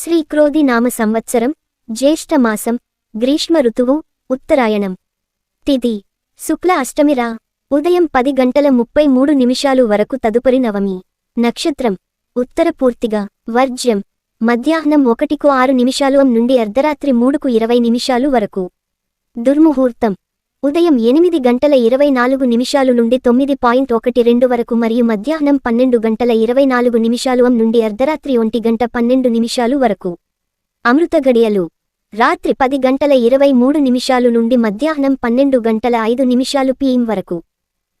శ్రీక్రోధి నామ సంవత్సరం జ్యేష్ఠమాసం గ్రీష్మ ఋతువు ఉత్తరాయణం తిథి శుక్ల అష్టమిరా ఉదయం 10:33 వరకు తదుపరి నవమి నక్షత్రం ఉత్తర పూర్తిగా వర్జ్యం మధ్యాహ్నం 1:06 నుండి అర్ధరాత్రి 3:20 వరకు దుర్ముహూర్తం ఉదయం 8:24 నుండి 9:12 వరకు మరియు మధ్యాహ్నం 12:24 నుండి అర్ధరాత్రి 1:12 వరకు అమృత గడియలు రాత్రి 10:23 నుండి మధ్యాహ్నం 12:05 PM వరకు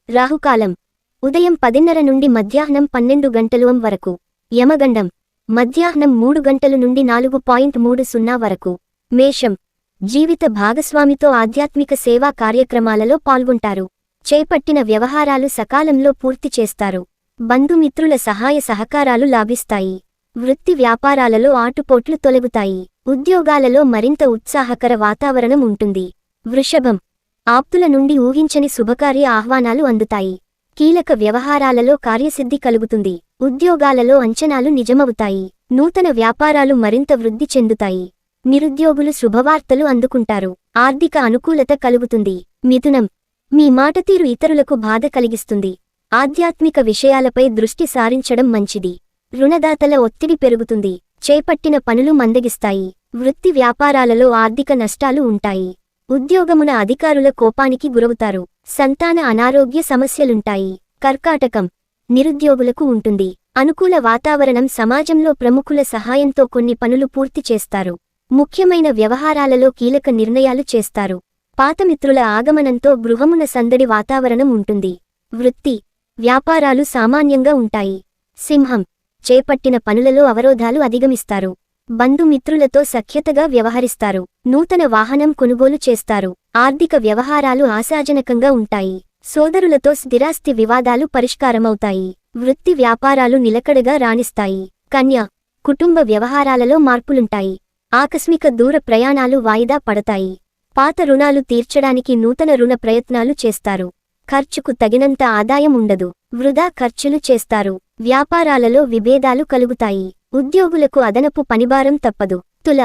రాహుకాలం ఉదయం 10:30 నుండి మధ్యాహ్నం 12 వరకు యమగండం మధ్యాహ్నం 3 నుండి 4:30 వరకు మేషం జీవిత భాగస్వామితో ఆధ్యాత్మిక సేవా కార్యక్రమాలలో పాల్గొంటారు. చేపట్టిన వ్యవహారాలు సకాలంలో పూర్తి చేస్తారు. బంధుమిత్రుల సహాయ సహకారాలు లాభిస్తాయి. వృత్తి వ్యాపారాలలో ఆటుపోట్లు తొలగుతాయి. ఉద్యోగాలలో మరింత ఉత్సాహకర వాతావరణం ఉంటుంది. వృషభం ఆప్తుల నుండి ఊహించని శుభకార్య ఆహ్వానాలు అందుతాయి. కీలక వ్యవహారాలలో కార్యసిద్ధి కలుగుతుంది. ఉద్యోగాలలో అంచనాలు నిజమవుతాయి. నూతన వ్యాపారాలు మరింత వృద్ధి చెందుతాయి. నిరుద్యోగులు శుభవార్తలు అందుకుంటారు. ఆర్థిక అనుకూలత కలుగుతుంది. మిథునం మీ మాటతీరు ఇతరులకు బాధ కలిగిస్తుంది. ఆధ్యాత్మిక విషయాలపై దృష్టి సారించడం మంచిది. రుణదాతల ఒత్తిడి పెరుగుతుంది. చేపట్టిన పనులు మందగిస్తాయి. వృత్తి వ్యాపారాలలో ఆర్థిక నష్టాలు ఉంటాయి. ఉద్యోగమున అధికారుల కోపానికి గురవుతారు. సంతాన అనారోగ్య సమస్యలుంటాయి. కర్కాటకం నిరుద్యోగులకు ఉంటుంది. అనుకూల వాతావరణం. సమాజంలో ప్రముఖుల సహాయంతో కొన్ని పనులు పూర్తి చేస్తారు. ముఖ్యమైన వ్యవహారాలలో కీలక నిర్ణయాలు చేస్తారు. పాతమిత్రుల ఆగమనంతో గృహమున సందడి వాతావరణం ఉంటుంది. వృత్తి వ్యాపారాలు సామాన్యంగా ఉంటాయి. సింహం చేపట్టిన పనులలో అవరోధాలు అధిగమిస్తారు. బంధుమిత్రులతో సఖ్యతగా వ్యవహరిస్తారు. నూతన వాహనం కొనుగోలు చేస్తారు. ఆర్థిక వ్యవహారాలు ఆశాజనకంగా ఉంటాయి. సోదరులతో స్థిరాస్తి వివాదాలు పరిష్కారమవుతాయి. వృత్తి వ్యాపారాలు నిలకడగా రాణిస్తాయి. కన్య కుటుంబ వ్యవహారాలలో మార్పులుంటాయి. ఆకస్మిక దూర ప్రయాణాలు వాయిదా పడతాయి. పాత రుణాలు తీర్చడానికి నూతన రుణ ప్రయత్నాలు చేస్తారు. ఖర్చుకు తగినంత ఆదాయం ఉండదు. వృధా ఖర్చులు చేస్తారు. వ్యాపారాలలో విభేదాలు కలుగుతాయి. ఉద్యోగులకు అదనపు పనిభారం తప్పదు. తుల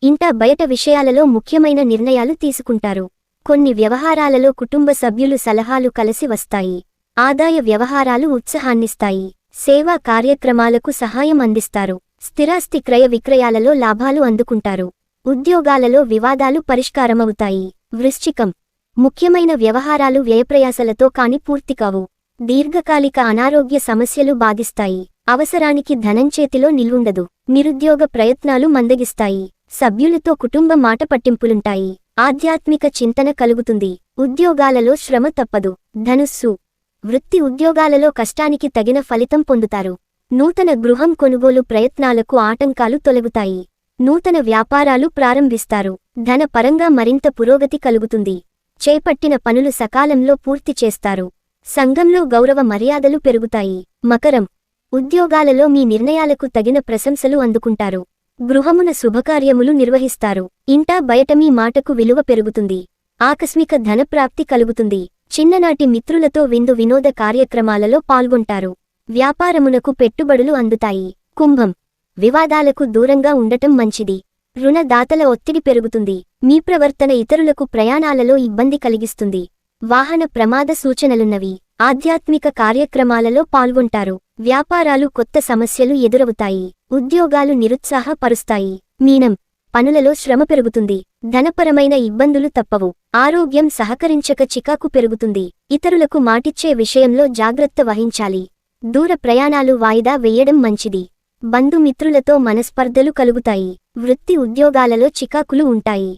ఇంట బయట విషయాలలో ముఖ్యమైన నిర్ణయాలు తీసుకుంటారు. కొన్ని వ్యవహారాలలో కుటుంబ సభ్యులు సలహాలు కలిసి వస్తాయి. ఆదాయ వ్యవహారాలు ఉత్సాహాన్నిస్తాయి. సేవా కార్యక్రమాలకు సహాయం అందిస్తారు. స్థిరాస్తి క్రయ విక్రయాలలో లాభాలు అందుకుంటారు. ఉద్యోగాలలో వివాదాలు పరిష్కారమవుతాయి. వృశ్చికం ముఖ్యమైన వ్యవహారాలు వ్యయప్రయాసలతో కాని పూర్తికావు. దీర్ఘకాలిక అనారోగ్య సమస్యలు బాధిస్తాయి. అవసరానికి ధనం చేతిలో నిల్వుండదు. నిరుద్యోగ ప్రయత్నాలు మందగిస్తాయి. సభ్యులతో కుటుంబ మాట పట్టింపులుంటాయి. ఆధ్యాత్మిక చింతన కలుగుతుంది. ఉద్యోగాలలో శ్రమ తప్పదు. ధనుస్సు వృత్తి ఉద్యోగాలలో కష్టానికి తగిన ఫలితం పొందుతారు. నూతన గృహం కొనుగోలు ప్రయత్నాలకు ఆటంకాలు తొలగుతాయి. నూతన వ్యాపారాలు ప్రారంభిస్తారు. ధన పరంగా మరింత పురోగతి కలుగుతుంది. చేపట్టిన పనులు సకాలంలో పూర్తి చేస్తారు. సంఘంలో గౌరవ మర్యాదలు పెరుగుతాయి. మకరం ఉద్యోగాలలో మీ నిర్ణయాలకు తగిన ప్రశంసలు అందుకుంటారు. గృహమున శుభకార్యములు నిర్వహిస్తారు. ఇంటా బయట మీ మాటకు విలువ పెరుగుతుంది. ఆకస్మిక ధనప్రాప్తి కలుగుతుంది. చిన్ననాటి మిత్రులతో విందు వినోద కార్యక్రమాలలో పాల్గొంటారు. వ్యాపారమునకు పెట్టుబడులు అందుతాయి. కుంభం వివాదాలకు దూరంగా ఉండటం మంచిది. రుణదాతల ఒత్తిడి పెరుగుతుంది. మీ ప్రవర్తన ఇతరులకు ప్రయాణాలలో ఇబ్బంది కలిగిస్తుంది. వాహన ప్రమాద సూచనలున్నవి. ఆధ్యాత్మిక కార్యక్రమాలలో పాల్గొంటారు. వ్యాపారాలు కొత్త సమస్యలు ఎదురవుతాయి. ఉద్యోగాలు నిరుత్సాహపరుస్తాయి. మీనం పనులలో శ్రమ పెరుగుతుంది. ధనపరమైన ఇబ్బందులు తప్పవు. ఆరోగ్యం సహకరించక చికాకు పెరుగుతుంది. ఇతరులకు మాటిచ్చే విషయంలో జాగ్రత్త వహించాలి. దూర ప్రయాణాలు వాయిదా వేయడం మంచిది. బంధుమిత్రులతో మనస్పర్ధలు కలుగుతాయి. వృత్తి ఉద్యోగాలలో చికాకులు ఉంటాయి.